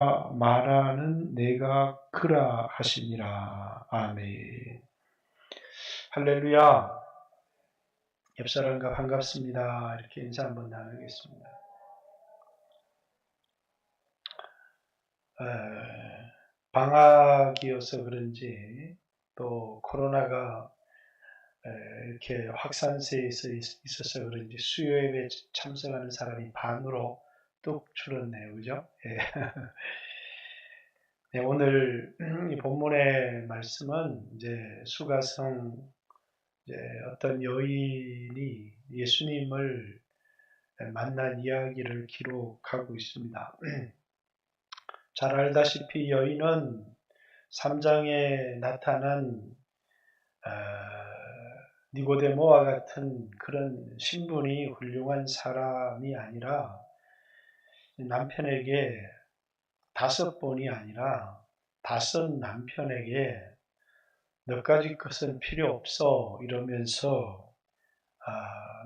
말하는 내가 그라 하시니라. 아멘. 할렐루야. 옆사람과 반갑습니다. 이렇게 인사 한번 나누겠습니다. 방학이어서 그런지 또 코로나가 이렇게 확산세에 있어서 그런지 수요예배 참석하는 사람이 반으로 뚝 줄었네요. 그죠? 예. 네, 오늘 이 본문의 말씀은 이제 수가성 이제 어떤 여인이 예수님을 만난 이야기를 기록하고 있습니다. 잘 알다시피 여인은 3장에 나타난 니고데모와 같은 그런 신분이 훌륭한 사람이 아니라 남편에게 5번이 아니라 5 남편에게 너까지 것은 필요 없어 이러면서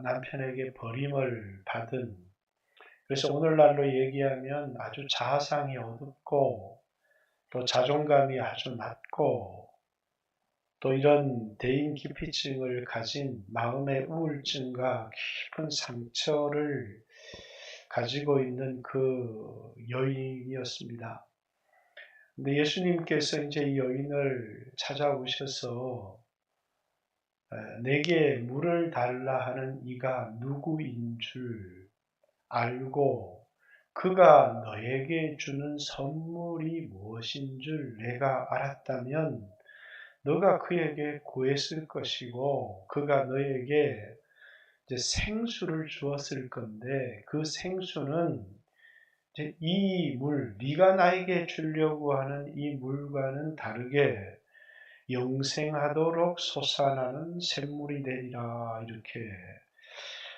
남편에게 버림을 받은, 그래서 오늘날로 얘기하면 아주 자아상이 어둡고 또 자존감이 아주 낮고 또 이런 대인기피증을 가진 마음의 우울증과 깊은 상처를 가지고 있는 그 여인이었습니다. 근데 예수님께서 이제 이 여인을 찾아오셔서 내게 물을 달라 하는 이가 누구인 줄 알고 그가 너에게 주는 선물이 무엇인 줄 내가 알았다면 너가 그에게 구했을 것이고 그가 너에게 이제 생수를 주었을 건데 그 생수는 이제 이 물, 네가 나에게 주려고 하는 이 물과는 다르게 영생하도록 솟아나는 샘물이 되리라, 이렇게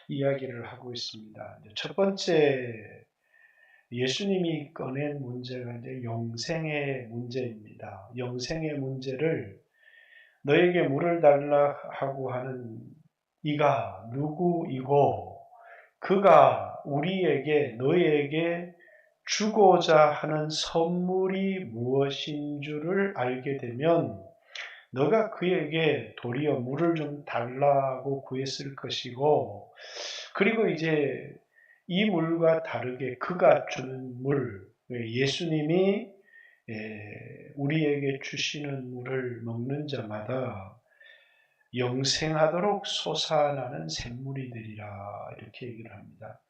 이야기를 하고 있습니다. 첫 번째 예수님이 꺼낸 문제가 이제 영생의 문제입니다. 영생의 문제를 너에게 물을 달라 하고 하는 이가 누구이고 그가 우리에게 너에게 주고자 하는 선물이 무엇인 줄을 알게 되면 너가 그에게 도리어 물을 좀 달라고 구했을 것이고, 그리고 이제 이 물과 다르게 그가 주는 물, 예수님이 우리에게 주시는 물을 먹는 자마다 영생하도록 솟아나는 샘물이 되리라, 이렇게 얘기를 합니다.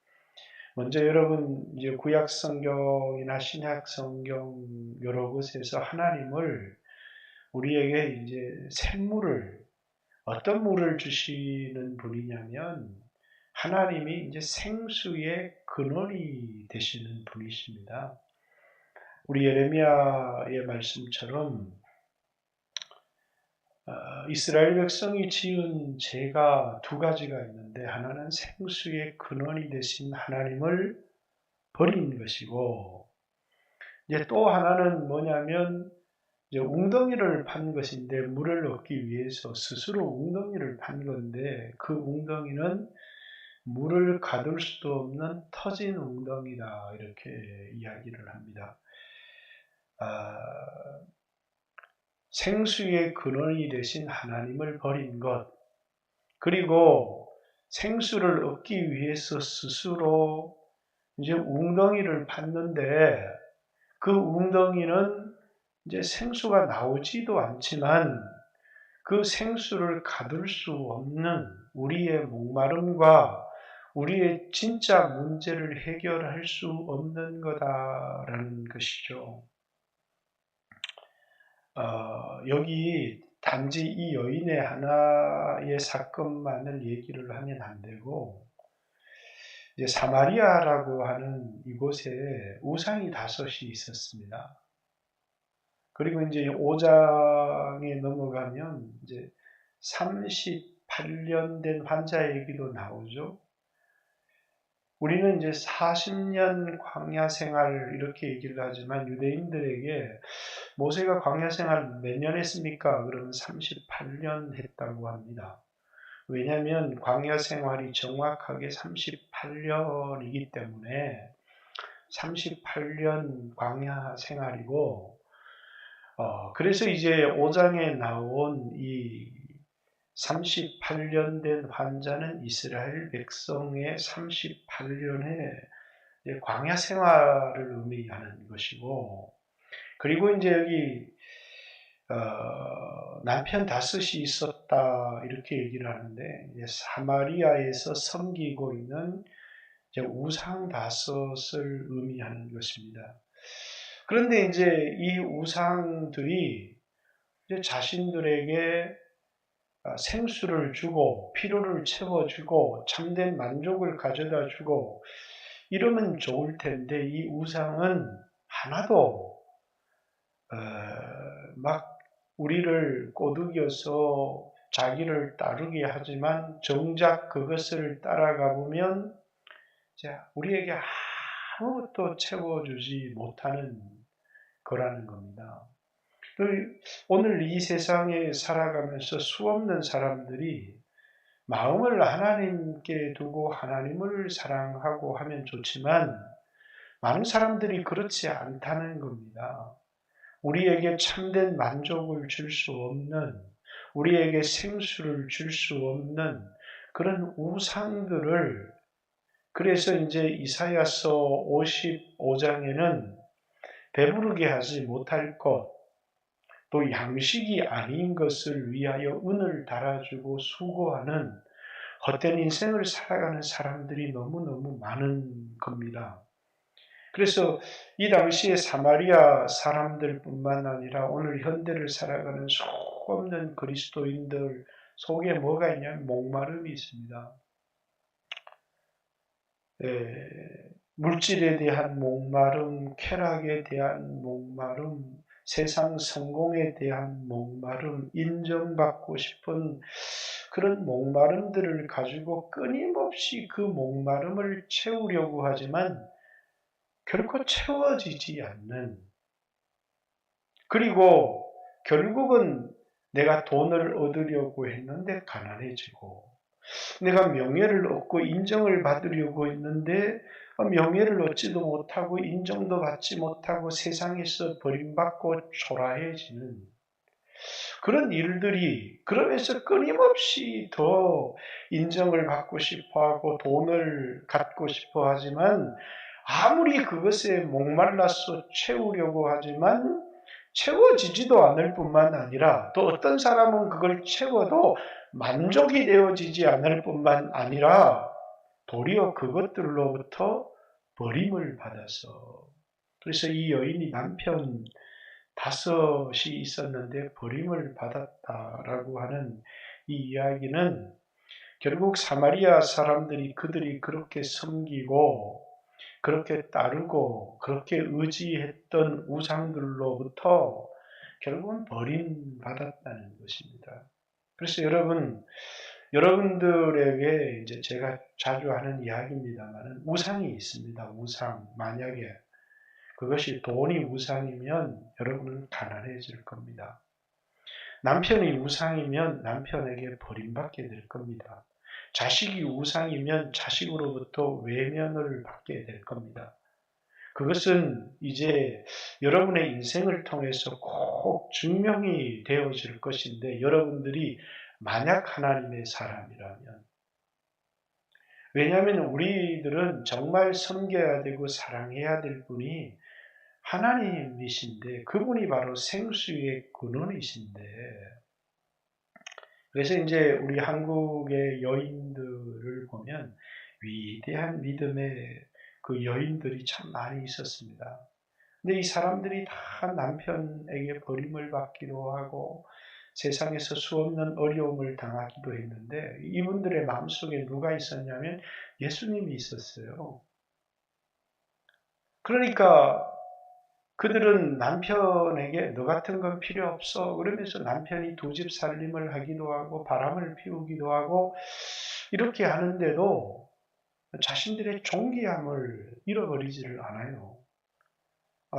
먼저 여러분 이제 구약 성경이나 신약 성경 여러 곳에서 하나님을 우리에게 이제 샘물을, 어떤 물을 주시는 분이냐면 하나님이 이제 생수의 근원이 되시는 분이십니다. 우리 예레미야의 말씀처럼 이스라엘 백성이 지은 죄가 2가지가 있는데 하나는 생수의 근원이 되신 하나님을 버린 것이고, 이제 또 하나는 뭐냐면 이제 웅덩이를 판 것인데 물을 얻기 위해서 스스로 웅덩이를 판 건데 그 웅덩이는 물을 가둘 수도 없는 터진 웅덩이다, 이렇게 이야기를 합니다. 생수의 근원이 되신 하나님을 버린 것, 그리고 생수를 얻기 위해서 스스로 이제 웅덩이를 팠는데 그 웅덩이는 이제 생수가 나오지도 않지만 그 생수를 가둘 수 없는 우리의 목마름과 우리의 진짜 문제를 해결할 수 없는 거다라는 것이죠. 여기 단지 이 여인의 하나의 사건만을 얘기를 하면 안 되고, 이제 사마리아라고 하는 이곳에 우상이 5이 있었습니다. 그리고 이제 5장에 넘어가면 이제 38년 된 환자 얘기도 나오죠. 우리는 이제 40년 광야 생활 이렇게 얘기를 하지만 유대인들에게 모세가 광야 생활 몇 년 했습니까? 그러면 38년 했다고 합니다. 왜냐하면 광야 생활이 정확하게 38년이기 때문에 38년 광야 생활이고, 그래서 이제 5장에 나온 이 38년 된 환자는 이스라엘 백성의 38년의 광야 생활을 의미하는 것이고, 그리고 이제 여기 남편 다섯이 있었다 이렇게 얘기를 하는데, 이제 사마리아에서 섬기고 있는 이제 우상 다섯을 의미하는 것입니다. 그런데 이제 이 우상들이 이제 자신들에게 생수를 주고 필요를 채워주고 참된 만족을 가져다 주고 이러면 좋을 텐데, 이 우상은 하나도 막 우리를 꼬드겨서 자기를 따르게 하지만 정작 그것을 따라가 보면 우리에게 아무것도 채워주지 못하는 거라는 겁니다. 오늘 이 세상에 살아가면서 수없는 사람들이 마음을 하나님께 두고 하나님을 사랑하고 하면 좋지만, 많은 사람들이 그렇지 않다는 겁니다. 우리에게 참된 만족을 줄 수 없는, 우리에게 생수를 줄 수 없는 그런 우상들을, 그래서 이제 이사야서 55장에는 배부르게 하지 못할 것, 또 양식이 아닌 것을 위하여 은을 달아주고 수고하는 헛된 인생을 살아가는 사람들이 너무너무 많은 겁니다. 그래서 이 당시에 사마리아 사람들뿐만 아니라 오늘 현대를 살아가는 수없는 그리스도인들 속에 뭐가 있냐면 목마름이 있습니다. 물질에 대한 목마름, 쾌락에 대한 목마름, 세상 성공에 대한 목마름, 인정받고 싶은 그런 목마름들을 가지고 끊임없이 그 목마름을 채우려고 하지만 결코 채워지지 않는, 그리고 결국은 내가 돈을 얻으려고 했는데 가난해지고, 내가 명예를 얻고 인정을 받으려고 했는데 명예를 얻지도 못하고 인정도 받지 못하고 세상에서 버림받고 초라해지는 그런 일들이, 그러면서 끊임없이 더 인정을 받고 싶어하고 돈을 갖고 싶어 하지만, 아무리 그것에 목말라서 채우려고 하지만 채워지지도 않을 뿐만 아니라, 또 어떤 사람은 그걸 채워도 만족이 되어지지 않을 뿐만 아니라 도리어 그것들로부터 버림을 받아서, 그래서 이 여인이 남편 다섯이 있었는데 버림을 받았다라고 하는 이 이야기는, 결국 사마리아 사람들이 그들이 그렇게 섬기고 그렇게 따르고 그렇게 의지했던 우상들로부터 결국은 버림받았다는 것입니다. 그래서 여러분들에게 이제 제가 자주 하는 이야기입니다만, 우상이 있습니다. 우상. 만약에 그것이 돈이 우상이면 여러분은 가난해질 겁니다. 남편이 우상이면 남편에게 버림받게 될 겁니다. 자식이 우상이면 자식으로부터 외면을 받게 될 겁니다. 그것은 이제 여러분의 인생을 통해서 꼭 증명이 되어질 것인데, 여러분들이 만약 하나님의 사람이라면, 왜냐하면 우리들은 정말 섬겨야 되고 사랑해야 될 분이 하나님이신데, 그분이 바로 생수의 근원이신데, 그래서 이제 우리 한국의 여인들을 보면 위대한 믿음의 그 여인들이 참 많이 있었습니다. 근데 이 사람들이 다 남편에게 버림을 받기도 하고 세상에서 수없는 어려움을 당하기도 했는데, 이분들의 마음속에 누가 있었냐면 예수님이 있었어요. 그러니까 그들은 남편에게 너 같은 건 필요 없어 그러면서 남편이 두 집 살림을 하기도 하고 바람을 피우기도 하고 이렇게 하는데도 자신들의 존귀함을 잃어버리지를 않아요.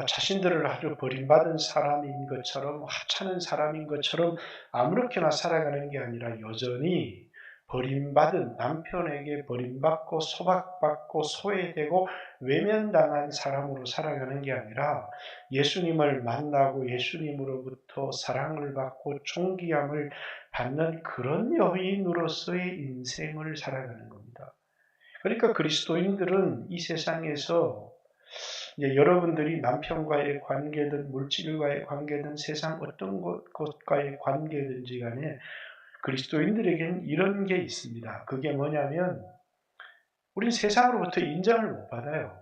자신들을 아주 버림받은 사람인 것처럼, 하찮은 사람인 것처럼 아무렇게나 살아가는 게 아니라 여전히 버림받은, 남편에게 버림받고 소박받고 소외되고 외면당한 사람으로 살아가는 게 아니라 예수님을 만나고 예수님으로부터 사랑을 받고 존귀함을 받는 그런 여인으로서의 인생을 살아가는 겁니다. 그러니까 그리스도인들은 이 세상에서 이제 여러분들이 남편과의 관계든 물질과의 관계든 세상 어떤 것과의 관계든지 간에 그리스도인들에게는 이런 게 있습니다. 그게 뭐냐면 우린 세상으로부터 인정을 못 받아요.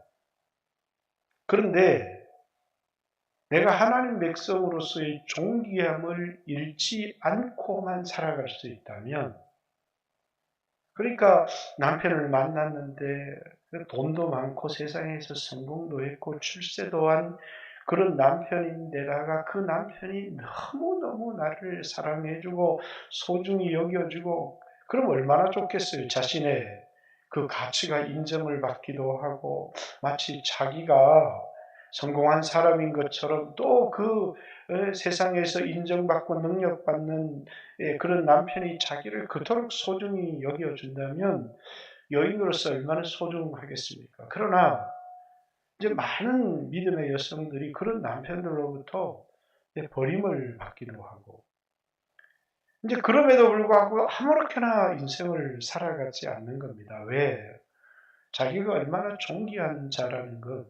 그런데 내가 하나님 백성으로서의 존귀함을 잃지 않고만 살아갈 수 있다면, 그러니까 남편을 만났는데 돈도 많고 세상에서 성공도 했고 출세도 한 그런 남편인데다가 그 남편이 너무너무 나를 사랑해주고 소중히 여겨주고, 그럼 얼마나 좋겠어요. 자신의 그 가치가 인정을 받기도 하고 마치 자기가 성공한 사람인 것처럼 또 그 세상에서 인정받고 능력받는 그런 남편이 자기를 그토록 소중히 여겨준다면 여인으로서 얼마나 소중하겠습니까? 그러나 이제 많은 믿음의 여성들이 그런 남편들로부터 버림을 받기도 하고, 이제 그럼에도 불구하고 아무렇게나 인생을 살아가지 않는 겁니다. 왜? 자기가 얼마나 존귀한 자라는 것,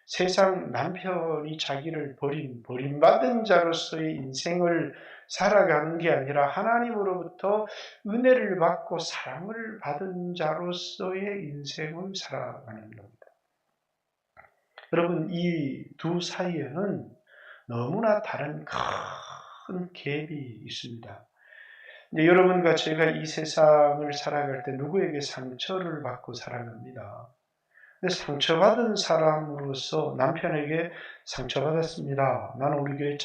세상 남편이 자기를 버림받은 자로서의 인생을 살아가는 게 아니라 하나님으로부터 은혜를 받고 사랑을 받은 자로서의 인생을 살아가는 겁니다. 여러분, 이 두 사이에는 너무나 다른 큰 갭이 있습니다. 여러분과 제가 이 세상을 살아갈 때 누구에게 상처를 받고 살아갑니다. 근데 상처받은 사람으로서 남편에게 상처받았습니다. 나는 우리 교회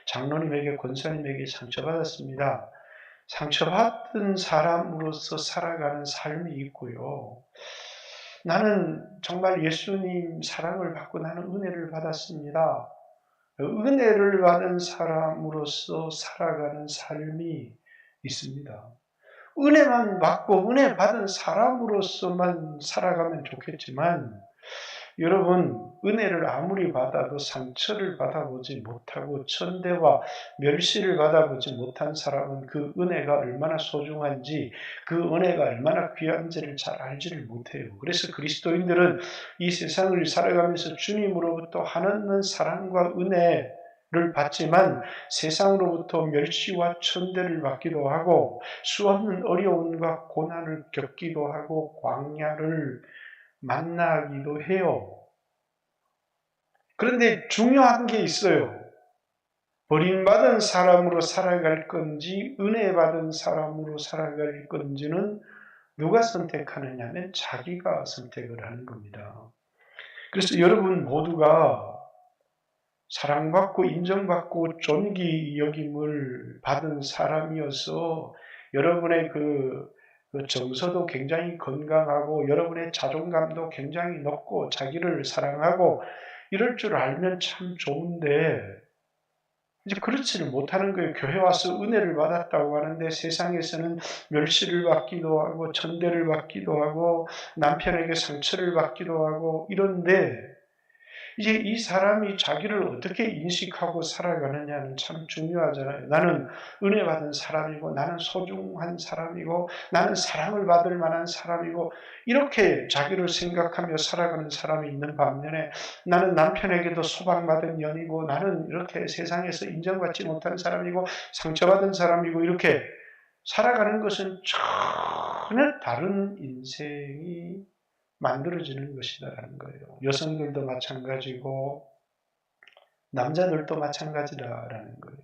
장로님에게 권사님에게 상처받았습니다. 상처받은 사람으로서 살아가는 삶이 있고요. 나는 정말 예수님 사랑을 받고 나는 은혜를 받았습니다. 은혜를 받은 사람으로서 살아가는 삶이 있습니다. 은혜만 받고 은혜 받은 사람으로서만 살아가면 좋겠지만, 여러분, 은혜를 아무리 받아도 상처를 받아보지 못하고 천대와 멸시를 받아보지 못한 사람은 그 은혜가 얼마나 소중한지, 그 은혜가 얼마나 귀한지를 잘 알지를 못해요. 그래서 그리스도인들은 이 세상을 살아가면서 주님으로부터 한없는 사랑과 은혜를 받지만 세상으로부터 멸시와 천대를 받기도 하고 수없는 어려움과 고난을 겪기도 하고 광야를 만나기도 해요. 그런데 중요한 게 있어요. 버림받은 사람으로 살아갈 건지 은혜 받은 사람으로 살아갈 건지는 누가 선택하느냐면 자기가 선택을 하는 겁니다. 그래서 여러분 모두가 사랑받고 인정받고 존귀 여김을 받은 사람이어서 여러분의 그 정서도 굉장히 건강하고 여러분의 자존감도 굉장히 높고 자기를 사랑하고 이럴 줄 알면 참 좋은데, 이제 그렇지는 못하는 거예요. 교회 와서 은혜를 받았다고 하는데 세상에서는 멸시를 받기도 하고 천대를 받기도 하고 남편에게 상처를 받기도 하고 이런데, 이제 이 사람이 자기를 어떻게 인식하고 살아가느냐는 참 중요하잖아요. 나는 은혜 받은 사람이고, 나는 소중한 사람이고, 나는 사랑을 받을 만한 사람이고, 이렇게 자기를 생각하며 살아가는 사람이 있는 반면에 나는 남편에게도 소방받은 년이고, 나는 이렇게 세상에서 인정받지 못한 사람이고, 상처받은 사람이고, 이렇게 살아가는 것은 전혀 다른 인생이 만들어지는 것이다라는 거예요. 여성들도 마찬가지고 남자들도 마찬가지다라는 거예요.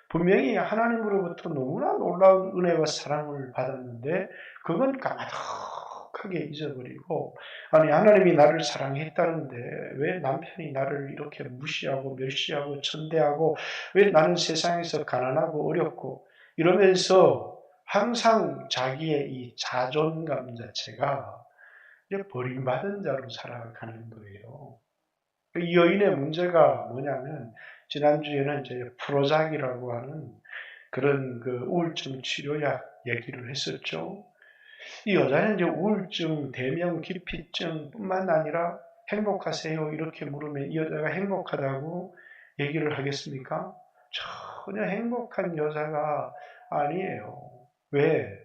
분명히 하나님으로부터 너무나 놀라운 은혜와 사랑을 받았는데 그건 까마득하게 잊어버리고, 아니 하나님이 나를 사랑했다는데 왜 남편이 나를 이렇게 무시하고 멸시하고 천대하고, 왜 나는 세상에서 가난하고 어렵고 이러면서 항상 자기의 이 자존감 자체가 버림받은 자로 살아가는 거예요. 이 여인의 문제가 뭐냐면, 지난주에는 이제 프로작이라고 하는 그런 그 우울증 치료약 얘기를 했었죠. 이 여자는 이제 우울증, 대명기피증뿐만 아니라 행복하세요? 이렇게 물으면 이 여자가 행복하다고 얘기를 하겠습니까? 전혀 행복한 여자가 아니에요. 왜?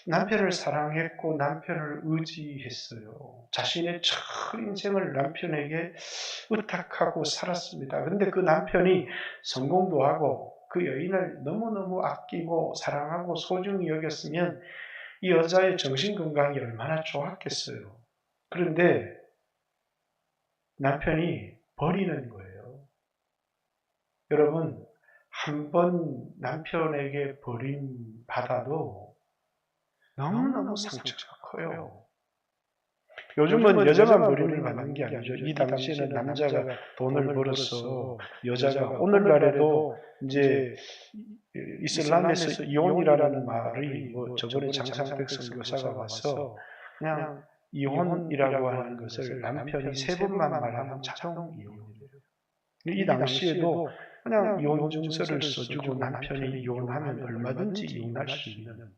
남편을 사랑했고 남편을 의지했어요. 자신의 전 인생을 남편에게 의탁하고 살았습니다. 근데 그 남편이 성공도 하고 그 여인을 너무너무 아끼고 사랑하고 소중히 여겼으면 이 여자의 정신건강이 얼마나 좋았겠어요. 그런데 남편이 버리는 거예요. 여러분, 한 번 남편에게 버림받아도 너무너무 상처가 커요. 요즘은 여자만 버림을 받는 게 아니죠. 이 당시에는 남자가 돈을 벌어서 여자가 오늘날에도 이제 이슬람에서 이혼이라는 말이 뭐 저번에 장상택 선교사가 와서 그냥 이혼이라고 하는 것을 남편이 3번만 말하면 자동 이혼이래요. 이 당시에도 그냥 이혼 증서를 써주고 남편이 이혼하면 얼마든지 이혼할 수 있는,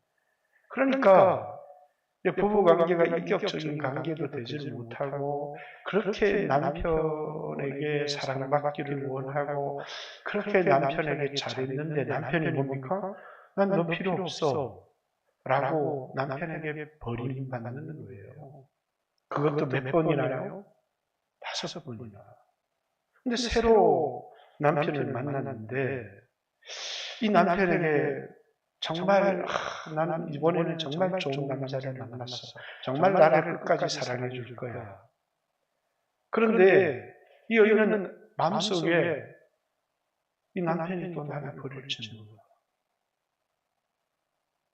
그러니까 부부 관계가 인격적인 관계도 되지 못하고 그렇게 남편에게 사랑받기를 원하고 그렇게 남편에게 잘했는데 남편이 뭡니까? 난 너 필요 없어 라고 남편에게 버림받는 거예요. 그것도 몇 번이나요? 5번이나. 근데 새로 남편을 만났는데 이 남편에게 정말 나는 이번에는 정말 좋은 남자를 만났어. 정말 나를 끝까지 사랑해 줄 거야. 그런데 이 여인은 마음속에 이 남편이 또 나를 버릴지 몰라.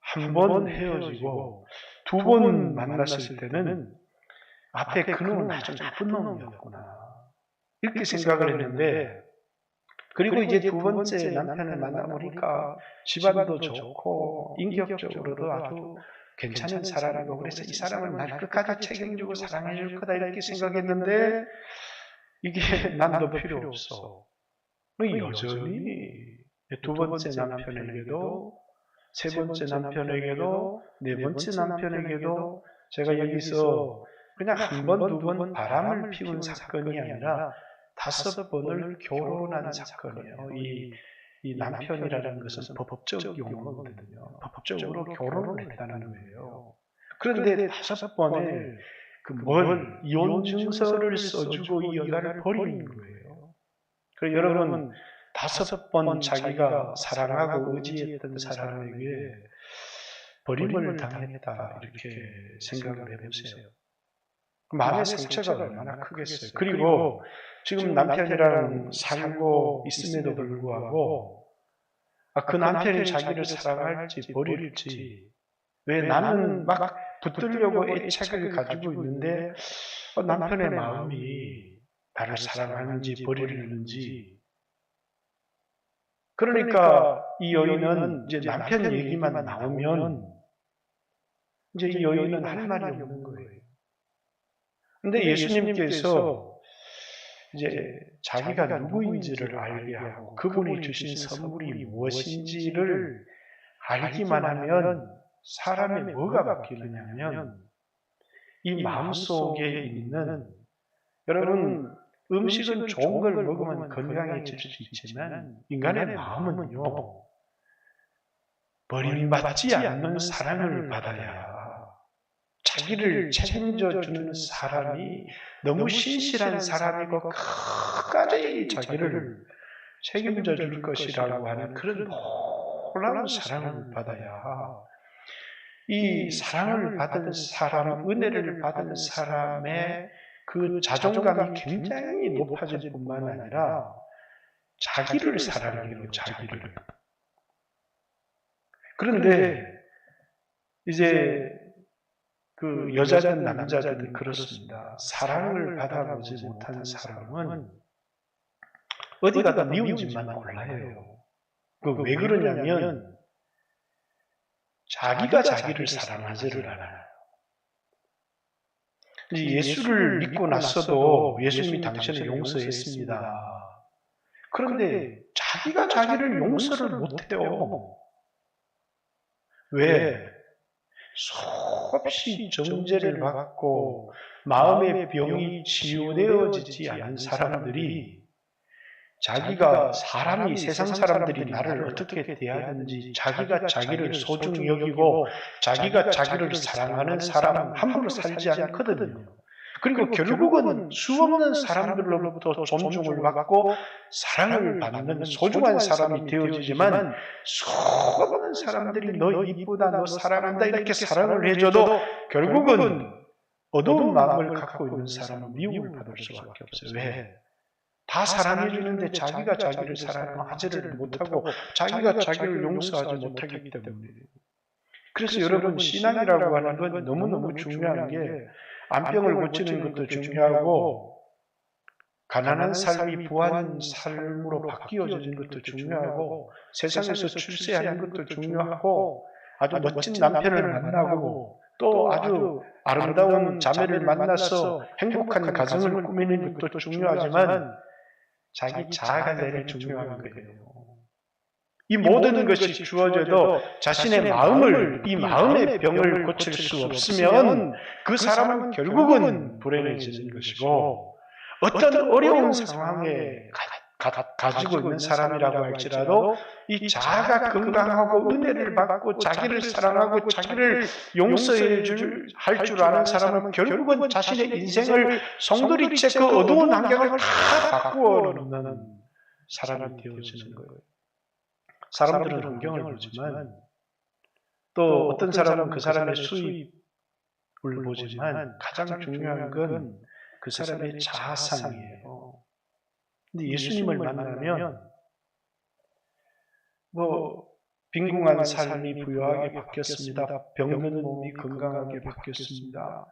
한 번 헤어지고 2번 만났을 때는 앞에 그놈은 아주 나쁜 놈이었구나. 이렇게 생각을 했는데, 그리고 이제 2번째 남편을 만나보니까 집안도 좋고 인격적으로도 아주 괜찮은 사람이고 그래서 이 사람은 날 끝까지 책임지고 사랑해 줄 거다 이렇게 생각했는데 이게 난 너 필요 없어. 여전히 2번째 남편에게도 3번째 남편에게도 4번째 남편에게도 제가 여기서 그냥 한 번, 2번 바람을 피운 사건이 아니라 5번을 결혼한 사건이에요. 이 남편이라는 것은 법적 용어거든요. 법적으로 결혼을 했다는 거예요. 그런데 5번을 이혼 증서를 써주고 이 여자를 버리는 거예요. 그래서 여러분 5번 자기가 사랑하고 의지했던 사람에게 버림을 당했다 이렇게 생각을 해보세요. 마음의 상처가 얼마나 크겠어요. 그리고 지금 남편이랑 살고 있음에도 불구하고 그 남편이 자기를 사랑할지 버릴지, 왜 나는 막 붙들려고 애착을 가지고 있는데 남편의 마음이 나를 사랑하는지 버리는지. 그러니까 이 여인은 이제 남편 얘기만 나오면 이제 이 여인은 할 말이 없는 거예요. 근데 예수님께서 이제 자기가 누구인지를 알게 하고 그분이 주신 선물이 무엇인지를 알기만 하면 사람의 뭐가 바뀌느냐면 이 마음속에 있는, 여러분 음식은 좋은 걸 먹으면 건강해질 수 있지만 인간의 마음은요, 버림받지 않는 사랑을 받아야 자기를 책임져주는 사람이 너무 신실한 사람이고 끝까지 자기를 책임져 줄 것이라고 하는 그런 놀라운 사랑을 받아야 이 사랑을 받은 사람, 은혜를 받은 사람의 그 자존감이 굉장히 높아질 뿐만 아니라 자기를 사랑해요, 자기를. 그런데 이제 그 여자든 남자든 그렇습니다. 사랑을 받아보지 못한 사람은 어디 가다 미운 짓만 골라해요. 왜 그러냐면 자기가 자기를 사랑하지를 않아요. 예수를 믿고 났어도 예수님이 당신을 용서했습니다. 그런데 자기가 자기를 용서를 못해요. 왜? 수없이 정죄를 받고 마음의 병이 치유되어지지 않은 사람들이 자기가 사람이 세상 사람들이 나를 어떻게 대하든지 자기가 자기를 소중히 여기고 자기가 자기를 사랑하는 사람 함부로 살지 않거든요. 그리고 결국은 수없는 사람들로부터 존중을 받고 사랑을 받는 소중한 사람이 되어지지만 수없는 사람들이 너 이쁘다, 너 사랑한다 이렇게 사랑을 해줘도 결국은 어두운 마음을 갖고 있는 사람은 미움을 받을 수밖에 없어요. 왜? 다 사랑해주는데 자기가 자기를 사랑하지를 못하고 자기가 자기를 용서하지 못하기 때문에. 그래서 여러분 신앙이라고 하는 건 너무너무 중요한 게 암병을 고치는 것도 중요하고 가난한 삶이 부한 삶으로 바뀌어지는 것도 중요하고 세상에서 출세하는 것도 중요하고 아주 멋진 남편을 만나고 또 아주 아름다운 자매를 만나서 행복한 가정을 꾸미는 것도 중요하지만 자기 자아가 제일 중요한 거예요. 이 모든 것이 주어져도 자신의 마음을, 이 마음의 병을 고칠 수 없으면 그 사람은 결국은 불행해지는 것이고 어떤 어려운 상황에 가지고 있는 사람이라고 할지라도 이 자아가 건강하고 은혜를 받고 자기를 사랑하고 자기를 용서해 할 줄 아는 사람은 결국은 자신의 인생을 송두리째 그 어두운 환경을 다 바꾸어 놓는 사람이 되어지는 거예요. 사람들은 환경을 보지만 또 어떤 사람은 그 사람의 수입을 보지만 가장 중요한 건 그 사람의 자아상이에요. 근데 예수님을 만나면 빈궁한 삶이 부유하게 바뀌었습니다. 병든 몸이 건강하게 바뀌었습니다.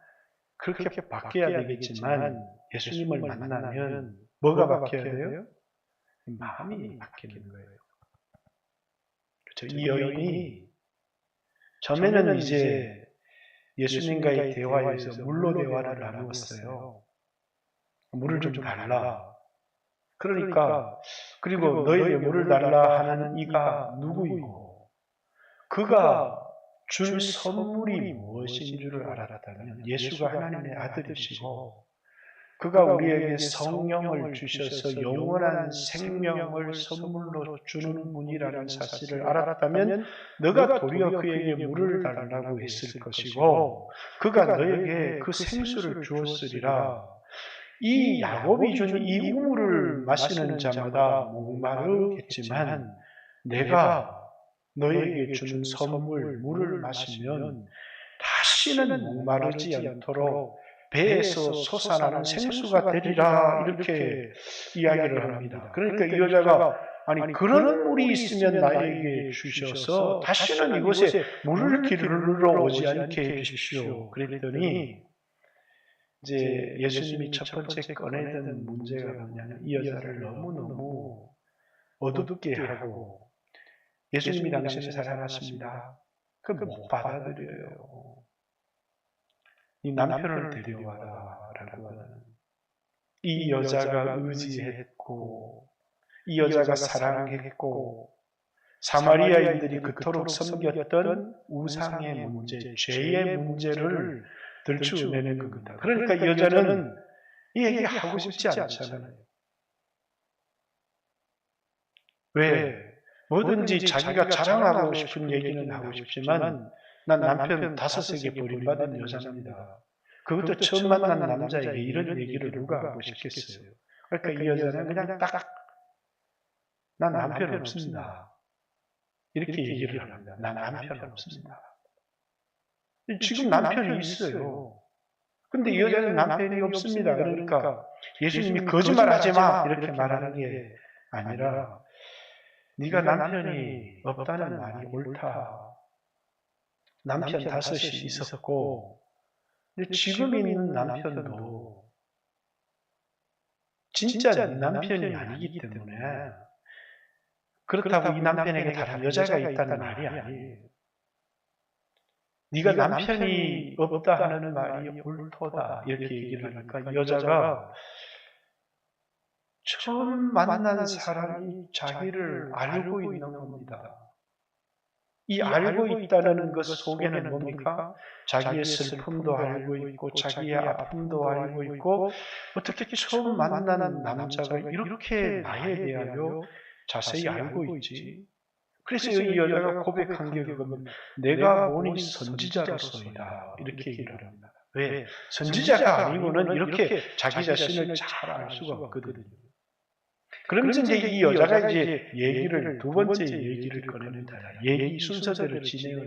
그렇게 바뀌어야 되겠지만 예수님을 만나면 뭐가 바뀌어야 돼요? 마음이 바뀌는 거예요. 그렇죠? 이 여인이 처음에는 이제 예수님과의 대화에서 물로 대화를 나누었어요. 물을 좀 달라. 그러니까 그리고 너에게 물을 달라 하는 이가 누구이고 그가 줄 선물이 무엇인 줄을 알았다면 예수가 하나님의 아들이시고 그가 우리에게 성령을 주셔서 영원한 생명을 선물로 주는 분이라는 사실을 알았다면 너가 도리어 그에게 물을 달라고 했을 것이고 그가 너에게 그 생수를 주었으리라. 이 야곱이 주는 이 우물을 마시는 자마다 목마르겠지만 내가 너에게 주는 선물, 물을 마시면 다시는 목마르지 않도록 배에서 솟아나는 생수가 되리라 이렇게 이야기를 합니다. 그러니까 이 여자가 아니 그런 물이 있으면 나에게 주셔서 다시는 이곳에 물을 기르러 오지 않게 해주십시오. 그랬더니 이제 예수님이 첫 번째 꺼내던 문제가 뭐냐면 이 여자를 너무너무 어둡게 하고 예수님이 당신을 사랑하십니다. 그걸 못 받아들여요. 이 남편을 데려와라 라고 하는 이 여자가 의지했고 이 여자가 사랑했고 사마리아인들이 그토록 섬겼던 우상의 문제, 죄의 문제를 들추어내는 겁니다. 그러니까 이 여자는 이 얘기 하고 싶지 않잖아요. 왜? 뭐든지 자기가 자랑하고 싶은 얘기는 하고 싶지만 난 남편 5에게 버림받은 여자입니다. 그것도 처음 만난 남자에게 이런 얘기를 누가 하고 싶겠어요. 그러니까 이 여자는 그냥 딱 난 남편 없습니다. 이렇게 얘기를 합니다. 난 남편 없습니다. 지금 남편이 있어요. 근데 이 여자는 남편이 없습니다. 그러니까 예수님이 거짓말하지 마 이렇게 말하는 게 아니라 네가 남편이 없다는 말이 옳다. 남편 5이 있었고 근데 지금 있는 남편도 진짜 네 남편이 아니기 때문에 그렇다고 이 남편에게 다른 여자가 있다는 말이 아니에요. 네가 남편이 없다 하는 말이 옳도다 이렇게 얘기를 하니까 이 여자가 처음 만난 사람이 자기를 알고 있는 겁니다. 이 알고 있다는 것 속에는 뭡니까? 자기의 슬픔도 알고 있고 자기의 아픔도 알고 있고 어떻게 처음 만난 남자가 이렇게 나에 대하여 자세히 알고 있지. 그래서 이 여자가 고백한 게 그겁니다. 내가 보니 선지자로서이다. 이렇게 얘기를 합니다. 왜? 선지자가 아니고는 이렇게 자기 자신을 잘 알 수가 없거든요. 그러면서 이제 이 여자가 이제 얘기를, 두 번째 얘기를 꺼냅니다. 얘기 순서대로 진행을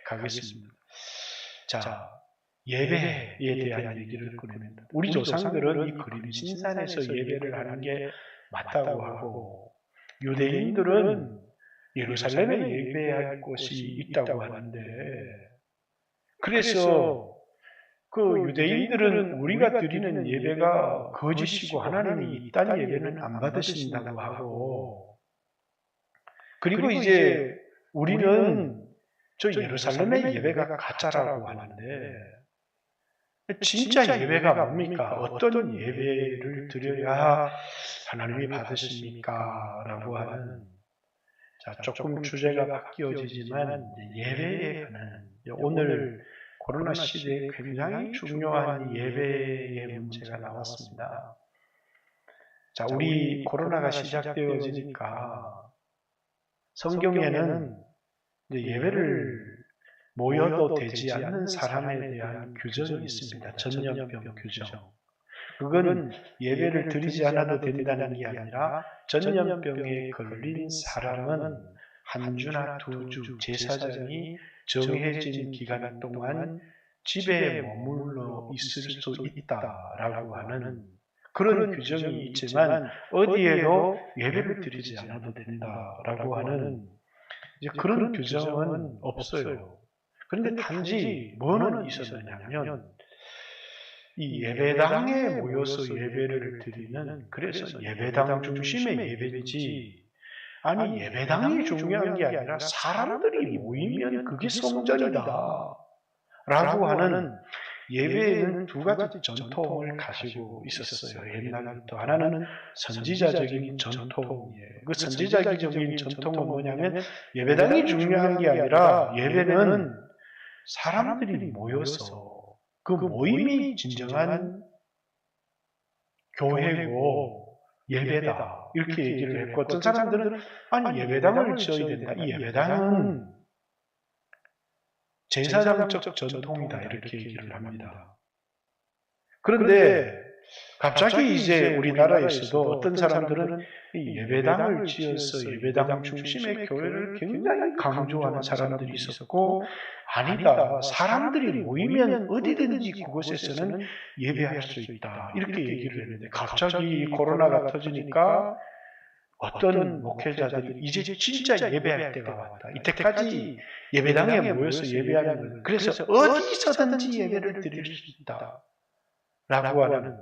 가겠습니다. 자, 예배에 대한 얘기를 꺼냅니다. 우리 조상들은 이 그림 신산에서 예배를 하는 게 맞다고 하고, 유대인들은 예루살렘에 예배할 곳이 있다고 하는데, 그래서 그 유대인들은 우리가 드리는 예배가 거짓이고 하나님이 있다는 예배는 안 받으신다고 하고, 그리고 이제 우리는 저 예루살렘의 예배가 가짜라고 하는데, 진짜 예배가 뭡니까? 어떤 예배를 드려야 하나님이 받으십니까? 라고 하는, 자, 조금 주제가 바뀌어지지만 예배에 관한, 오늘 코로나 시대에 굉장히 중요한 예배의 문제가 나왔습니다. 자, 우리 코로나가 시작되어지니까 성경에는 예배를 모여도 되지 않는 사람에 대한 규정이 있습니다. 전염병 규정. 그건 예배를 드리지 않아도 된다는 게 아니라 전염병에 걸린 사람은 한 주나 두 주 제사장이 정해진 기간 동안 집에 머물러 있을 수 있다라고 하는 그런 규정이 있지만 어디에도 예배를 드리지 않아도 된다라고 하는 그런 규정은 없어요. 그런데 단지 뭐는 있었느냐면 이 예배당에 모여서 예배를 드리는, 그래서 예배당 중심의 예배지, 아니 예배당이 중요한 게 아니라 사람들이 모이면 그게 성전이다 라고 하는 예배에는 두 가지 전통을 가지고 있었어요. 옛날부터. 하나는 선지자적인 전통이에요. 그 선지자적인 전통은 뭐냐면 예배당이 중요한 게 아니라 예배는 사람들이 모여서 그 모임이 진정한 교회고 예배다 이렇게 얘기를 했고, 어떤 사람들은 아니 예배당을 지어야 된다. 이 예배당은 제사장적 전통이다 이렇게 얘기를 합니다. 그런데 갑자기 이제 우리나라에서도 어떤 사람들은 이 예배당을 지어서 예배당 중심의 교회를 굉장히 강조하는 사람들이 있었고, 아니다, 사람들이 모이면 어디든지 그곳에서는 예배할 수 있다 이렇게 얘기를 했는데, 갑자기 코로나가 터지니까 어떤 목회자들이 이제 진짜 예배할 때가 왔다. 이때까지 예배당에 모여서 예배하는 거예요. 그래서 어디서든지 예배를 드릴 수 있다 라고 하는.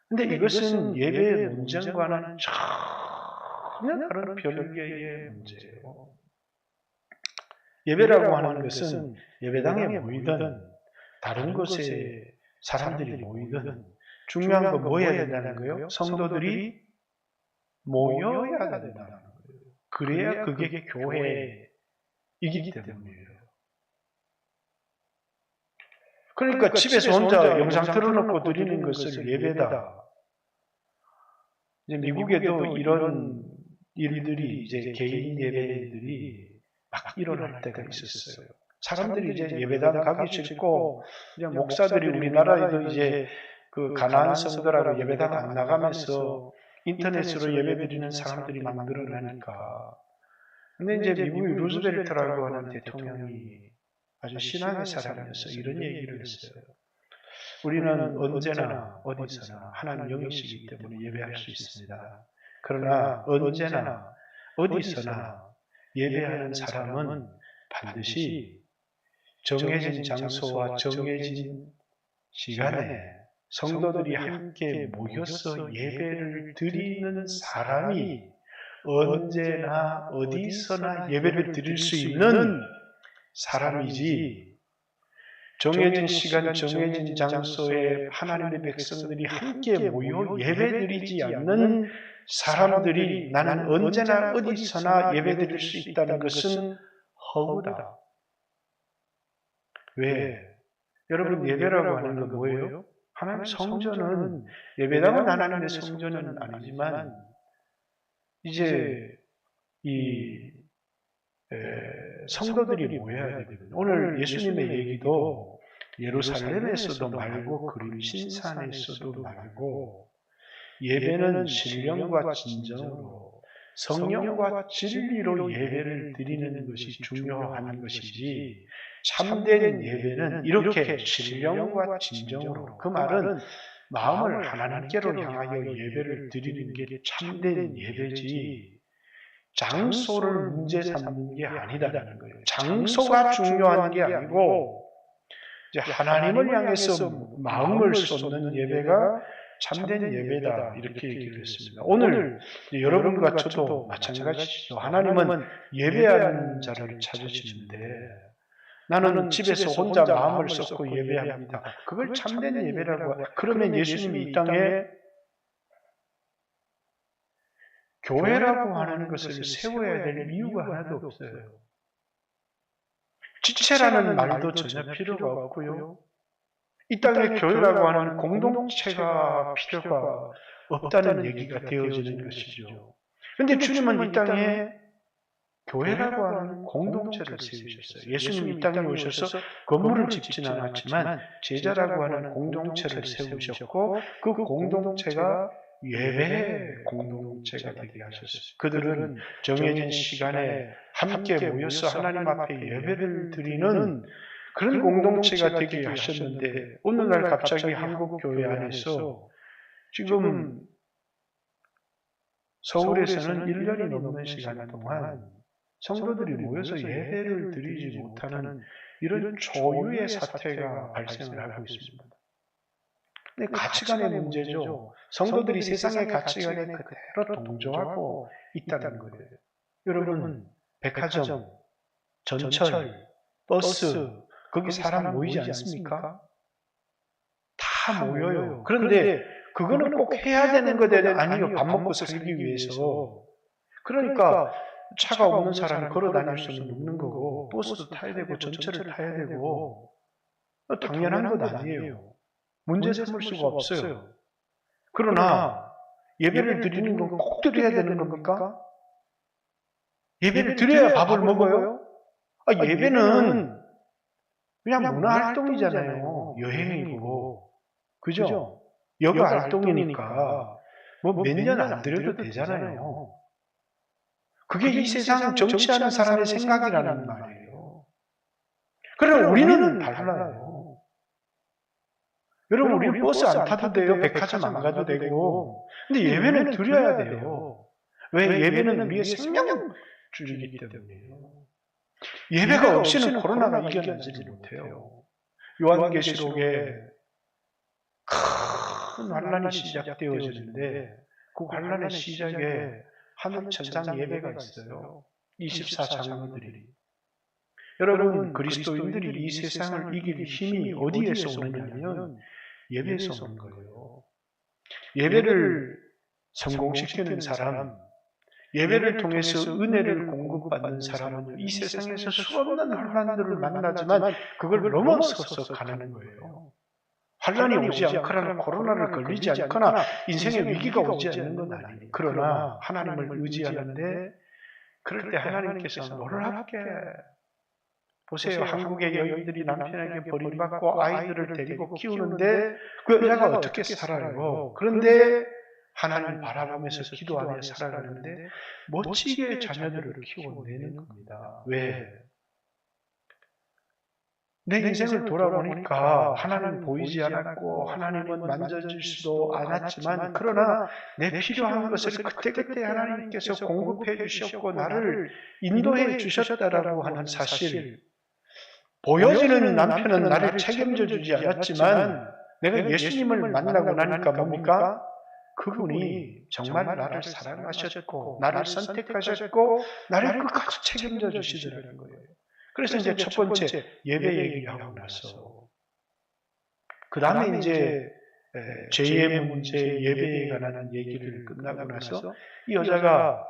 근데 이것은 예배의 문제과는 전혀 다른 별개의 문제예요. 예배라고 하는 것은 예배당에 모이든 다른 곳에 사람들이 모이든 중요한 건 뭐 해야 된다는 거예요? 성도들이 모여야 된다는 거예요. 그래야 그게 교회이기 때문이에요. 그러니까 집에서 혼자 영상 틀어놓고 드리는 것을 예배다. 이제 미국에도 이런 일들이 이제 개인 예배들이 막 일어날 때가 있었어요. 사람들이 이제 예배당 가기 싫고, 그냥 목사들이 우리나라에도 이제 그 가난한 성도라고 예배당 안 나가면서 인터넷으로 예배드리는 사람들이 막 늘어나니까. 근데 이제 미국의 루즈벨트라고 하는 대통령이 아주 신앙의 사람이어서 이런 얘기를 했어요. 우리는 언제나 어디서나 하나님 영이시기 때문에 예배할 수 있습니다. 그러나 언제나 어디서나 예배하는 사람은 반드시 정해진 장소와 정해진 시간에 성도들이 함께 모여서 예배를 드리는 사람이 언제나 어디서나 예배를 드릴 수 있는 사람이지, 정해진 시간, 정해진 장소에 하나님의 백성들이 함께 모여 예배드리지 않는 사람들이 나는 언제나 어디서나 예배드릴 수 있다는 것은 허구다. 왜? 여러분 예배라고 하는 건 뭐예요? 하나님 성전은 예배당은 하나님의 성전은 아니지만 이제 이 성도들이 모여야 되거든요. 오늘 예수님의 얘기도 예루살렘에서도 말고 그림신산에서도 말고 예배는 신령과 진정으로 성령과 진리로 예배를 드리는 것이 중요한 것이지 참된 예배는 이렇게 신령과 진정으로 그 말은 마음을 하나님께로 향하여 예배를 드리는 게 참된 예배지 장소를 문제 삼는 게 아니다라는 거예요. 장소가 중요한 게 아니고 이제 하나님을 향해서 마음을 쏟는 예배가 참된 예배다 이렇게 얘기를 했습니다. 오늘 여러분과 저도 마찬가지죠. 하나님은 예배하는 자를 찾으시는데 나는 집에서 혼자 마음을 쏟고 예배합니다. 그걸 참된 예배라고. 그러면 예수님이 이 땅에 교회라고 하는 것을 세워야 될 이유가 하나도 없어요. 지체라는 말도 전혀 필요가 없고요. 이 땅에 교회라고 하는 공동체가 필요가 없다는 얘기가 되어지는 것이죠. 그런데 주님은 이 땅에 교회라고 하는 공동체를 세우셨어요. 예수님이 이 땅에 오셔서 건물을 짓지는 않았지만 제자라고 하는 공동체를 세우셨고 그 공동체가 예배 공동체가 되게 하셨어요. 그들은 정해진 시간에 함께 모여서 하나님 앞에 예배를 드리는 그런 공동체가 되게 하셨는데 오늘날 갑자기 한국 교회 안에서 지금 서울에서는 1년이 넘는 시간 동안 성도들이 모여서 예배를 드리지 못하는 이런 초유의 사태가 발생을 하고 있습니다. 근데 가치관의 문제죠. 성도들이 세상의 가치관에 그대로 동조하고 있다는 거예요. 여러분, 백화점, 전철, 버스, 거기 사람 모이지 않습니까? 다 모여요. 그런데 그거는 꼭 해야 되는 거 아니요. 밥 먹고 살기 위해서. 그러니까 차가 없는 사람이 걸어 다닐 수는 없는 거고 버스도 타야 되고 전철을 타야 되고 당연한 것 아니에요. 문제 삼을 수가 없어요. 그러나 예배를 드리는 건 꼭 드려야 되는 겁니까? 예배를 드려야 밥을 먹어요? 예배는 그냥 문화활동이잖아요. 여행이고. 그죠? 여가 활동이니까 뭐 몇 년 안 드려도 되잖아요. 그게 이 세상 정치하는 사람의 생각이라는 말이에요. 그러나 우리는 달라요. 여러분, 우리 버스 안 타도 돼요. 백화점 안 가도 되고. 근데 예배는 드려야 돼요. 왜? 예배는 우리의 생명줄이기 때문이에요. 예배가 없이는 코로나가 이겨내지 못해요. 요한계시록에 큰 환란이 시작되어지는데 그 환란의 시작에 하늘천상 예배가 있어요. 24장로들이. 여러분, 그리스도인들이 이 세상을 이길 힘이 어디에서 오느냐면 예배에서 오는 거예요. 예배를 성공시키는 사람, 예배를 통해서 은혜를 공급받는 사람은 이 세상에서 수없는 환란들을 만나지만 그걸 넘어서서 가는 거예요. 환란이 오지 않거나 코로나를 걸리지 않거나 인생의 위기가 오지 않는 건 아니에요. 그러나 하나님을 의지하는데 그럴 때 하나님께서 놀랍게 보세요. 한국의 여인들이 남편에게 버림받고 아이들을 데리고 키우는데 그 여자가 어떻게 살아요? 그런데 하나님을 바라보면서 기도하며 살아가는데 멋지게 자녀들을 키워내는 겁니다. 왜? 내 인생을 돌아보니까 하나님은 보이지 않았고 하나님은 만져질 수도 않았지만 그러나 내 필요한 것을 그때그때 하나님께서 공급해 주셨고 나를 인도해 주셨다라고 하는 사실, 보여지는 남편은 나를 책임져 주지 않았지만 내가 예수님을 만나고 나니까 뭡니까? 그분이 정말 나를 사랑하셨고 나를 선택하셨고 나를 끝까지 책임져 주시더라는 거예요. 그래서 이제 첫 번째 예배 얘기하고 나서 그 다음에 이제 죄의 문제, 예배에 관한 얘기를 끝나고 나서 이 여자가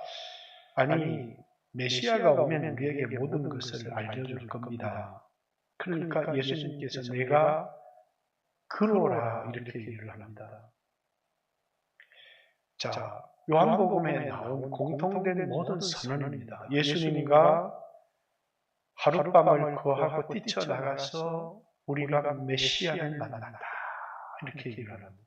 아니 메시아가 오면 우리에게 모든 것을 알려줄 겁니다. 그러니까 예수님께서 내가 그러라 이렇게 얘기를 합니다. 자, 요한복음에 나온 공통된 모든 선언입니다. 예수님과 하룻밤을 거하고 뛰쳐나가서 우리가 메시아를 만난다 이렇게 얘기를 합니다.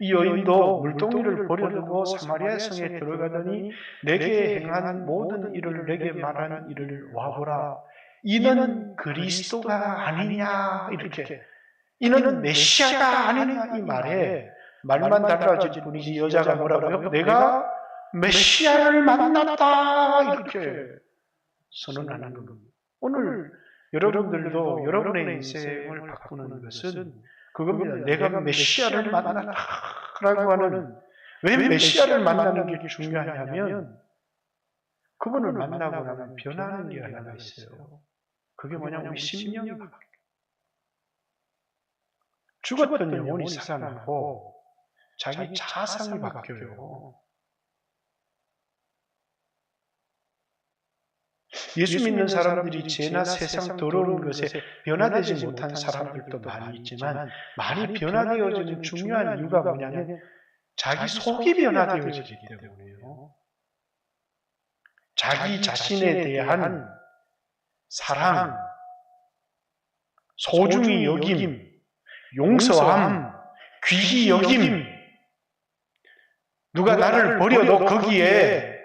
이 여인도 물동이를 버려두고 사마리아 성에 들어가더니 내게 행한 모든 일을 내게 말한 일을 와보라. 이는 그리스도가 아니냐 이렇게 이는 메시아가 아니냐 이 말에 말만 달라질 뿐이지 여자가 뭐라고요? 내가 메시아를 만났다 이렇게 선언하는 겁니다. 오늘 여러분들도 여러분의 인생을 바꾸는 것은 그겁니다. 내가 메시아를 만났다라고 하는, 왜 메시아를 만나는 게 중요하냐면 그분을 만나고 나면 변하는 게 하나가 있어요. 그게 뭐냐면 우리 심령이 바뀌어요. 죽었던 영혼이 살아나고 자기 자상이 바뀌어요. 예수 믿는 사람들이 죄나 세상 더러운 것에 변화되지 못한 사람들도 많이 있지만 많이 변화되어지는 중요한 이유가 뭐냐면 자기 속이 변화되어지기 때문이에요. 자기 자신에 대한 사랑, 소중히 여김, 용서함, 귀히 여김, 누가 나를 버려도 거기에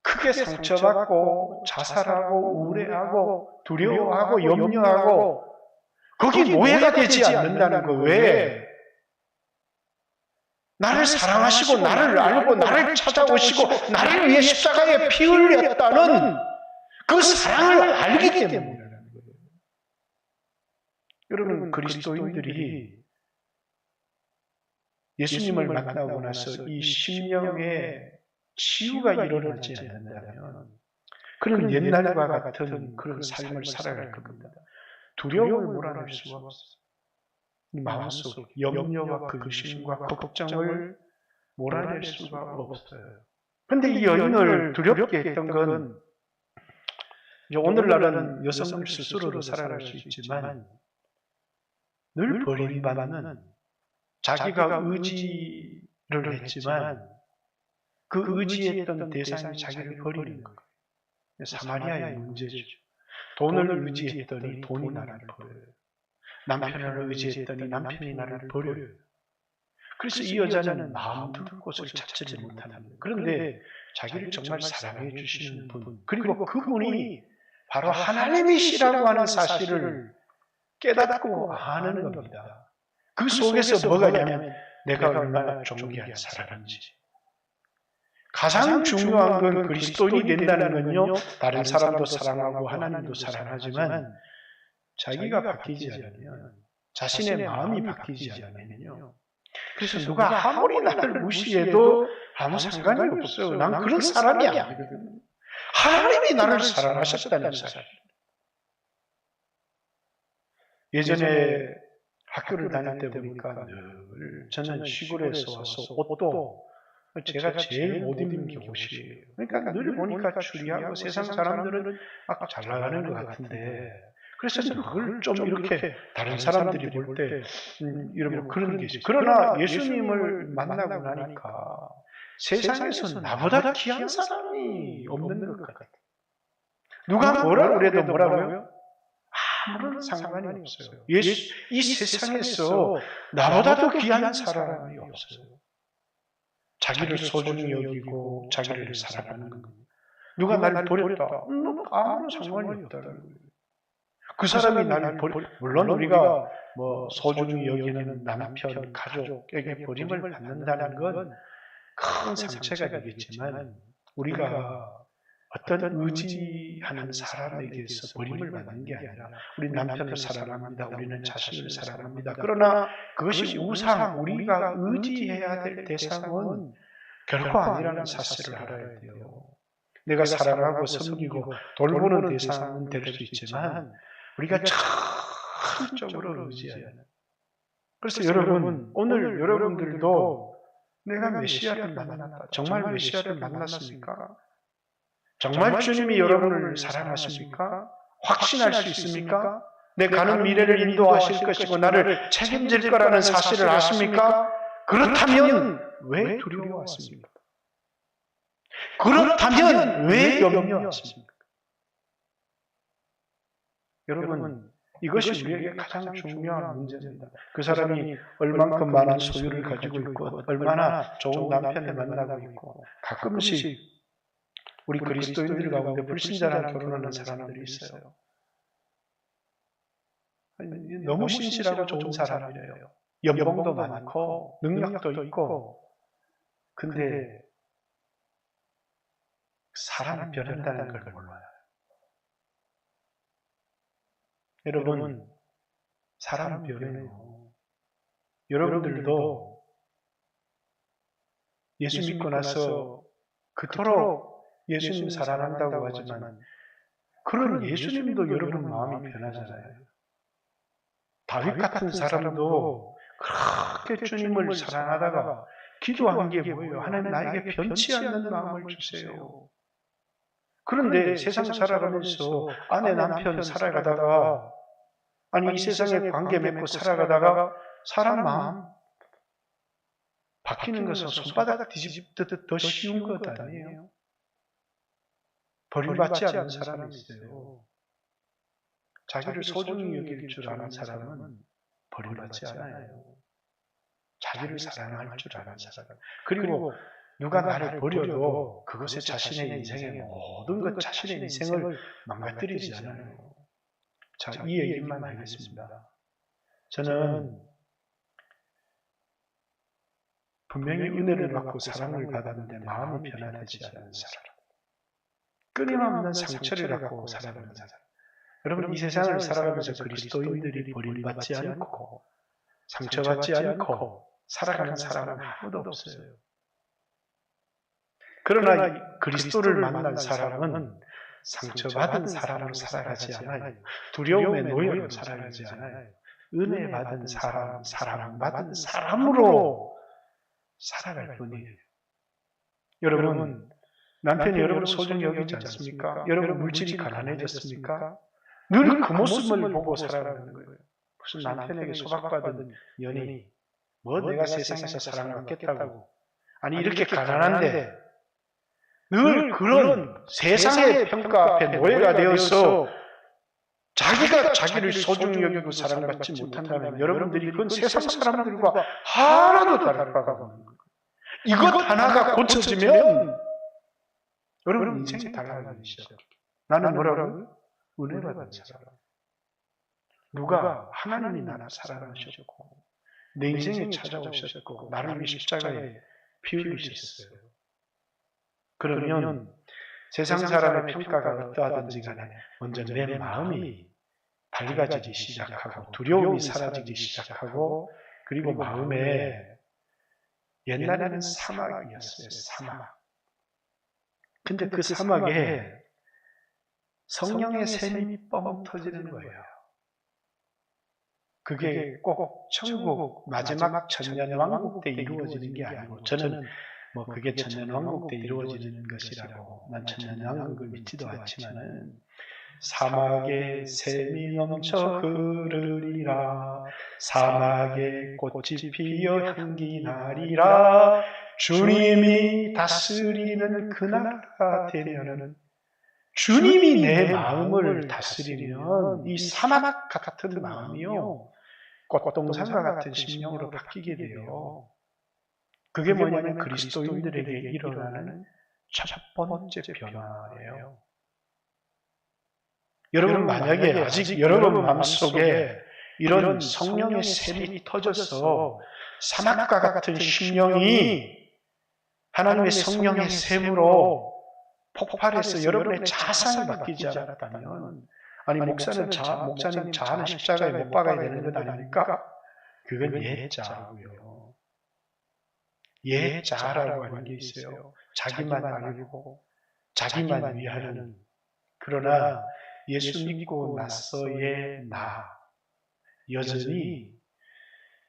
크게 상처받고 자살하고 우울해하고 두려워하고 염려하고 거기 노예가 되지 않는다는 거 외에 나를 사랑하시고 나를 알고 나를 찾아오시고 나를 위해 십자가에 피 흘렸다는 그 사랑을 알기 때문이라는 거예요. 여러분 그리스도인들이 예수님을 만나고 나서 이 심령의 치유가 일어나지 않는다면 그런 옛날과 같은 그런 삶을 살아갈 겁니다. 두려움을 몰아낼 수가 없어요. 마음속 염려와 근심과 걱정을 몰아낼 수가 없어요. 그런데 이 여인을 두렵게 했던 건 오늘날은 여성들 스스로도 살아갈 수 있지만 늘 버림받는, 자기가 의지를 했지만 그 의지했던 대상이 자기를 버리는 거예요. 사마리아의 문제죠. 돈을 의지했더니 돈이 나를 버려요. 남편을 의지했더니 남편이 나를 버려요. 그래서 이 여자는 마음 둘 곳을 찾지 못하는 거예요. 그런데 자기를 정말 사랑해 주시는 분, 그리고 그분이 바로 하나님이시라고 하는 사실을 깨닫고 아는 겁니다. 그 속에서 뭐가 있냐면 내가 얼마나 존귀한 사람인지. 가장 중요한 건 그리스도인이 된다는 건요, 다른 사람도 사랑하고 하나님도 사랑하지만 자기가 바뀌지 않으면, 자신의 마음이 바뀌지 않으면요, 그래서 누가 아무리 나를 무시해도 아무 상관이 없어요. 난 그런 사람이 아니거든요. 하나님이 나를 사랑하셨다는 사실. 예전에 학교를 다닐 때 보니까 늘 저는 시골에서 와서 옷도 제가 제일 못 입는 게 옷이에요. 그러니까 늘 보니까 추리하고 세상 사람들은 막 잘 나가는 것 같은데, 그래서 그걸 좀 이렇게 다른 사람들이 볼 때 이런 그런 게 있어요. 그러나 예수님을 만나고 나니까 세상에서 나보다 귀한 사람이 없는 것 같아요. 누가 뭐라 그래도 뭐라고요? 아무런 상관이 없어요. 이 세상에서 나보다도 귀한 사람이 없어요. 자기를 소중히 여기고 자기를 사랑하는 겁니다. 누가 날 버렸다? 아무런 상관이 없다는 거예요. 그 사람이 나를 물론 우리가 뭐 소중히 여기는 남편, 가족에게 버림을 받는다는 건 큰 상처가 되겠지만 우리가 어떤 의지하는 사람에게서 버림을 받는 게 아니라 우리 남편을 사랑합니다. 우리는 자신을 사랑합니다. 그러나 그것이 우상, 우리가 의지해야 될 대상은 결코 아니라는 사실을 알아야 돼요. 내가 사랑하고 섬기고 돌보는 대상은 될 수 있지만 우리가 전적으로 의지하는, 그래서 여러분, 오늘 여러분들도 내가 메시아를 만났다. 정말 메시아를 만났습니까? 정말 주님이 여러분을 사랑하십니까? 확신할 수 있습니까? 내 가는 미래를 인도하실 것이고 나를 책임질 거라는 사실을 아십니까? 그렇다면 왜 두려워하십니까? 그렇다면 왜 염려하십니까? 여러분, 이것이 우리에게 가장 중요한 문제입니다. 그 사람이 얼만큼 많은 소유를 가지고 있고 얼마나 좋은 남편을 만나고 있고 가끔씩 우리 그리스도인들 가운데 불신자랑 결혼하는 사람들이 있어요. 너무 신실하고 좋은 사람이래요. 연봉도 많고 능력도 있고 근데 사람이 변한다는 걸 몰라요. 여러분, 사람은 변해요. 여러분들도 예수 믿고 나서 그토록 예수님 사랑한다고 하지만 그런 예수님도 여러분 마음이 변하잖아요. 다윗 같은 사람도 그렇게 주님을 사랑하다가 기도한 게 뭐예요? 하나님 나에게 변치 않는 마음을 주세요. 그런데 세상 살아가면서 아내 남편 살아가다가 아니 이 세상에 관계 맺고 살아가다가 사람 마음 바뀌는 것은 손바닥 뒤집듯 더 쉬운 것 아니에요? 버림받지 않는 사람이 있어요. 자기를 소중히 여길 줄 아는 사람은 버림받지 않아요. 자기를 사랑할 줄 아는 사람. 그리고 누가 나를 버려도 그것에 자신의 인생의 모든 것 자신의 인생을 망가뜨리지 않아요. 자, 이 얘기만 하겠습니다. 저는 분명히 은혜를 받고 사랑을 받았는데 마음이 변화되지 않은 사람. 끊임없는 상처를 갖고 살아가는 사람. 여러분 이 세상을 살아가면서 그리스도인들이 버림받지 않고 상처받지 않고 살아가는 사람은 아무도 없어요. 그러나 그리스도를 만난 사람은 상처받은 사람으로 살아가지 않아요. 두려움의 노예로 살아가지 않아요. 은혜 받은 사람, 사랑받은 사람으로 살아갈 뿐이에요. 여러분, 남편이 여러분을 소중히 여기지 않습니까? 여러분 물질이 가난해졌습니까? 늘 그 모습을 보고 살아가는 거예요. 무슨 남편에게 소박받은 연인이 뭐 내가 세상에서 사랑받겠다고 아니 이렇게 가난한데 늘 그런 세상의 평가 앞에 노예가 되어서 자기가 자기를 소중히 여기고 사랑받지 못한다면 여러분들이 그건 세상 사람들과 하나도 다를 바가 없는 거예요. 이것 하나가 고쳐지면 여러분 인생이 달라지기 시작해요. 나는 뭐라고요? 은혜 받은 사람. 누가 하나님이 나를 사랑하셨고 내 인생에 찾아오셨고 나를 위해 십자가에 피 흘리셨어요. 그러면 세상 사람의 평가가 어떠하든지 간에 먼저 내 마음이 밝아지기 시작하고 두려움이 사라지기 시작하고 그리고 마음에 옛날에는 사막이었어요. 사막. 근데 그 사막에 성령의 샘이 뻥 터지는 거예요. 그게 꼭 천국 마지막 천년왕국 때 이루어지는 게 아니고 저는 뭐 그게 천년왕국 때 이루어지는 것이라고 난 천년왕국을 믿지도 않지만은 사막에 샘이 넘쳐 흐르리라 사막에 꽃이 피어 향기 나리라 주님이 다스리는 그날가 되면은 주님이 내 마음을 다스리면 이 사막 같은 마음이요 꽃동산과 같은 심령으로 바뀌게 돼요. 그게 뭐냐면 그리스도인들에게 일어나는 첫 번째 변화예요. 여러분 만약에 아직 여러분 마음속에 이런 성령의 샘이 터져서 사막과 같은 심령이 하나님의 성령의 샘으로 폭발해서 여러분의 자상을 바뀌지 않았다면 아니 목사님 자아는 십자가에 못 박아야 되는 것 아닙니까? 그건 옛자고요. 옛자라고 하는 게 있어요. 자기만 알고 자기만 위하는 그러나 예수 믿고 나서의 나 여전히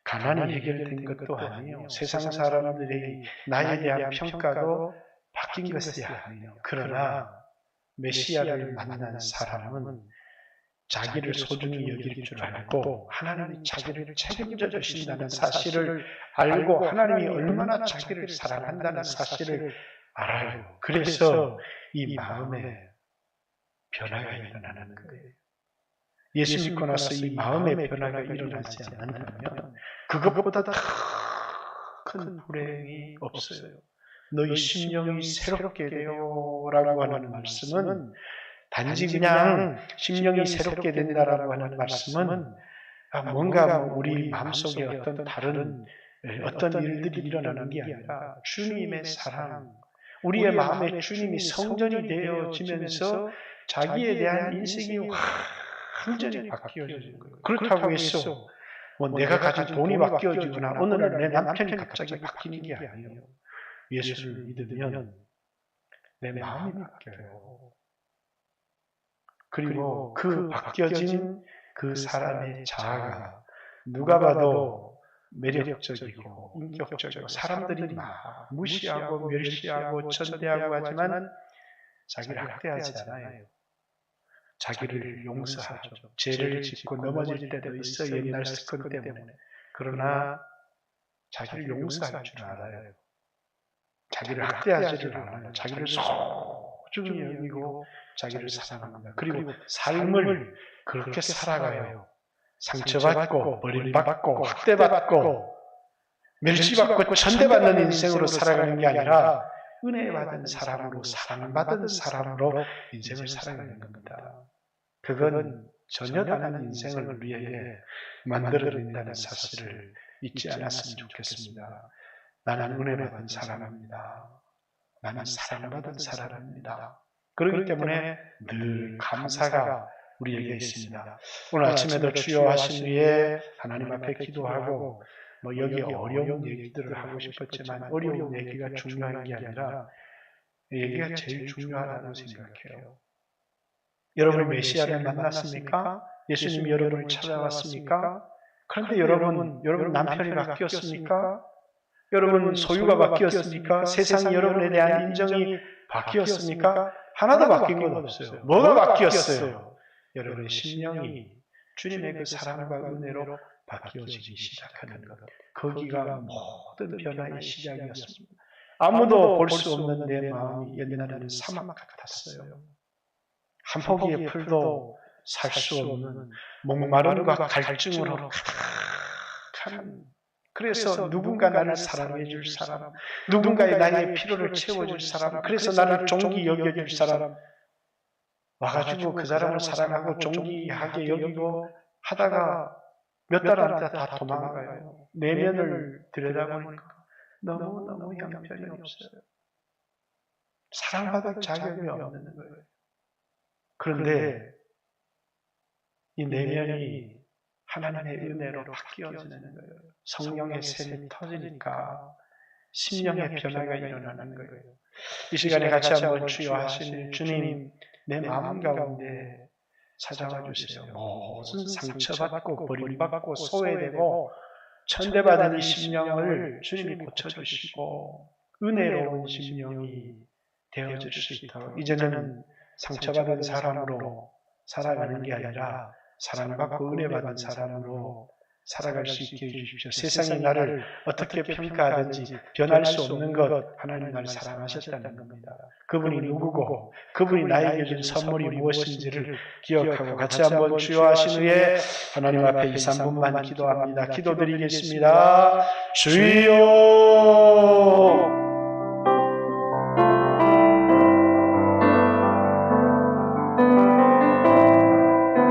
가난이 해결된 것도 아니에요. 세상 사람들의 나에 대한 평가도 바뀐 것이 아니에요. 그러나 메시아를 만난 사람은 자기를 소중히 여길 줄 알고 하나님이 자기를 책임져 주신다는 사실을 알고 하나님이 얼마나 자기를 사랑한다는 사실을 알아요. 그래서 이 마음에 변화가 일어나는 거예요. 예수 믿고 나서 이 마음의 변화가 일어나지 않는다면 그것보다 더 큰 불행이 없어요. 너희 심령이 새롭게 되어라고 하는 말씀은 단지 그냥 심령이 새롭게 된다라고 하는 말씀은 뭔가 우리 마음속에 어떤 다른 어떤 일들이 일어나는 게 아니라 주님의 사랑, 우리의 마음에 주님이 성전이 되어지면서 자기에 대한 인생이 완전히 바뀌어지는 거예요. 그렇다고 해서 내가 가진 돈이 바뀌어지거나 어느 날 내 남편이 갑자기 바뀌는 게 아니에요. 예수를 믿으면 내 마음이 바뀌어요. 그리고 그 바뀌어진 그 사람의 자아가 누가 봐도 매력적이고 인격적이고 사람들이 막 무시하고 멸시하고 천대하고 하지만 자기를 학대하지 않아요. 자기를 용서하죠. 죄를 짓고 넘어질 때도 있어 옛날 습관 때문에. 그러나 자기를 용서할 줄 알아요. 자기를 학대하지를 않아요. 자기를 소중히 여기고 자기를 사랑합니다. 그리고 삶을 그렇게 살아가요. 상처받고 버림받고 학대받고 멸시받고 천대받는 인생으로 살아가는 게 아니라 은혜받은 사람으로 사랑받은 사람으로 인생을 살아가는 겁니다. 그건 전혀 다른 인생을 우리에게 만들어낸다는 사실을 잊지 않았으면 좋겠습니다. 나는 은혜받은 사람입니다. 나는 사랑받은 사람입니다. 그렇기 때문에 늘 감사가 우리에게 있습니다. 오늘 아침에도 주여 하신 후에 하나님 앞에 기도하고 여기 어려운 얘기들을 하고 싶었지만 어려운 얘기가 중요한 게 아니라 얘기가 제일 중요하다고 생각해요. 여러분이 메시아를 만났습니까? 예수님이 여러분을 찾아왔습니까? 그런데 여러분 남편이 바뀌었습니까? 여러분 소유가 바뀌었습니까? 세상이 여러분에 대한 인정이 바뀌었습니까? 하나도 바뀐 건 없어요. 뭐가 바뀌었어요? 여러분의 심령이 주님의 그 사랑과 은혜로 바뀌어지기 시작하는 것. 거기가 모든 변화의 시작이었습니다. 아무도 볼 수 없는 내 마음이 옛날에는 사막 같았어요. 한 포기의 풀도 살 수 없는 목마름과 갈증으로 가득한, 그래서 누군가 나를 사랑해 줄 사람, 누군가의 나의 필요를 채워줄 사람, 그래서 나를 존귀 여겨줄 사람 와가지고 그 사람을 사랑하고 존귀하게 여기고 하다가 몇 달 안에 다 도망가요. 내면을 들여다보니까 너무너무 형편이 없어요. 사랑받을 자격이 없는 거예요. 그런데 이 내면이 하나님의 은혜로 바뀌어지는 거예요. 성령의 샘이 터지니까 심령의 변화가 일어나는 거예요. 이 시간에 같이 한번 주여 하시는 주님, 내 마음 가운데 찾아와 주세요. 모든 상처받고 버림받고 소외되고 천대받은 이 심령을 주님이 고쳐주시고 은혜로운 심령이 되어줄 수 있도록 이제는 상처받은 사람으로 살아가는 게 아니라 사랑받고 은혜받은 사람으로 살아갈 수 있게 해주십시오. 세상이 나를 어떻게 평가하든지 변할 수 없는 것, 하나님 나를 사랑하셨다는 겁니다. 그분이 누구고 그분이 나에게 준 선물이 무엇인지를 기억하고 같이 한번 주여 하신 후에 하나님 앞에 2, 3분만 기도합니다. 기도드리겠습니다. 주여